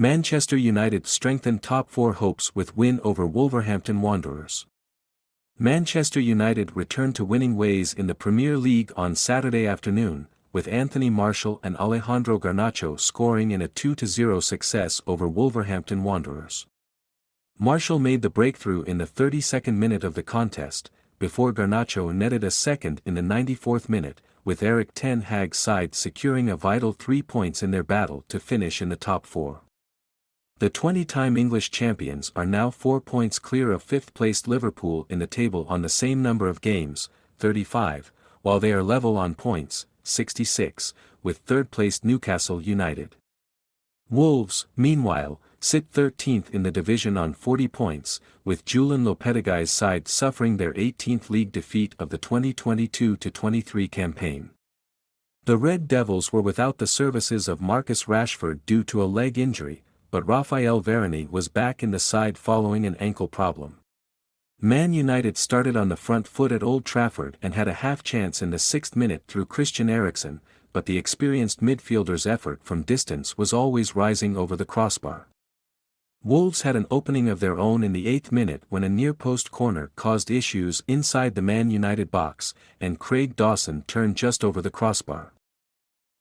Manchester United strengthened top four hopes with win over Wolverhampton Wanderers. Manchester United returned to winning ways in the Premier League on Saturday afternoon, with Anthony Martial and Alejandro Garnacho scoring in a 2-0 success over Wolverhampton Wanderers. Martial made the breakthrough in the 32nd minute of the contest, before Garnacho netted a second in the 94th minute, with Erik Ten Hag's side securing a vital 3 points in their battle to finish in the top four. The 20-time English champions are now 4 points clear of fifth-placed Liverpool in the table on the same number of games, 35, while they are level on points, 66, with third-placed Newcastle United. Wolves, meanwhile, sit 13th in the division on 40 points, with Julen Lopeteguy's side suffering their 18th league defeat of the 2022-23 campaign. The Red Devils were without the services of Marcus Rashford due to a leg injury, but Raphael Varane was back in the side following an ankle problem. Man United started on the front foot at Old Trafford and had a half-chance in the 6th minute through Christian Eriksen, but the experienced midfielder's effort from distance was always rising over the crossbar. Wolves had an opening of their own in the 8th minute when a near-post corner caused issues inside the Man United box, and Craig Dawson turned just over the crossbar.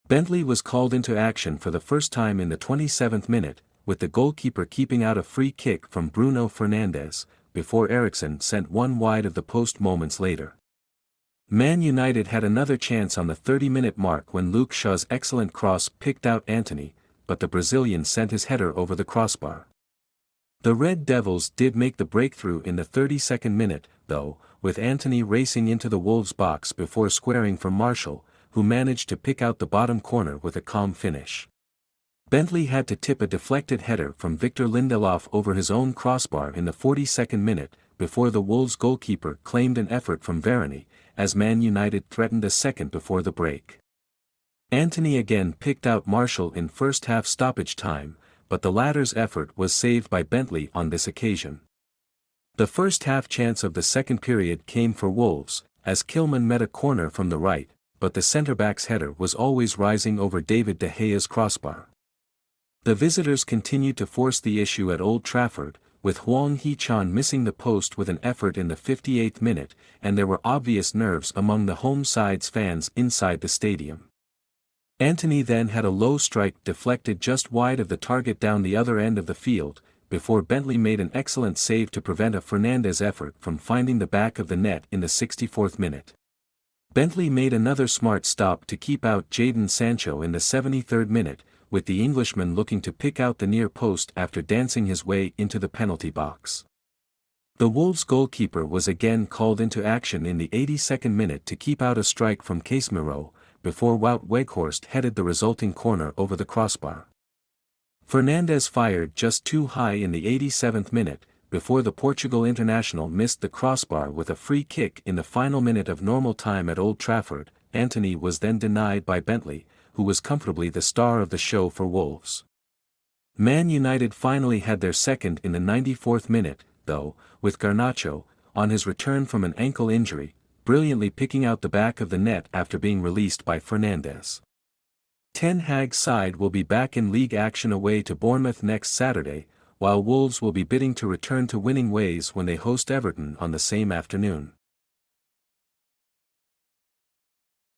Bentley was called into action for the first time in the 27th minute, with the goalkeeper keeping out a free kick from Bruno Fernandes, before Eriksen sent one wide of the post moments later. Man United had another chance on the 30-minute mark when Luke Shaw's excellent cross picked out Antony, but the Brazilian sent his header over the crossbar. The Red Devils did make the breakthrough in the 32nd minute, though, with Antony racing into the Wolves' box before squaring for Martial, who managed to pick out the bottom corner with a calm finish. Bentley had to tip a deflected header from Victor Lindelof over his own crossbar in the 42nd minute, before the Wolves' goalkeeper claimed an effort from Varane, as Man United threatened a second before the break. Antony again picked out Martial in first-half stoppage time, but the latter's effort was saved by Bentley on this occasion. The first-half chance of the second period came for Wolves, as Kilman met a corner from the right, but the centre-back's header was always rising over David De Gea's crossbar. The visitors continued to force the issue at Old Trafford, with Hwang Hee-chan missing the post with an effort in the 58th minute, and there were obvious nerves among the home side's fans inside the stadium. Antony then had a low strike deflected just wide of the target down the other end of the field, before Bentley made an excellent save to prevent a Fernandes effort from finding the back of the net in the 64th minute. Bentley made another smart stop to keep out Jadon Sancho in the 73rd minute, with the Englishman looking to pick out the near post after dancing his way into the penalty box. The Wolves goalkeeper was again called into action in the 82nd minute to keep out a strike from Casemiro, before Wout Weghorst headed the resulting corner over the crossbar. Fernandes fired just too high in the 87th minute, before the Portugal international missed the crossbar with a free kick in the final minute of normal time at Old Trafford. Antony was then denied by Bentley, who was comfortably the star of the show for Wolves. Man United finally had their second in the 94th minute, though, with Garnacho, on his return from an ankle injury, brilliantly picking out the back of the net after being released by Fernandes. Ten Hag's side will be back in league action away to Bournemouth next Saturday, while Wolves will be bidding to return to winning ways when they host Everton on the same afternoon.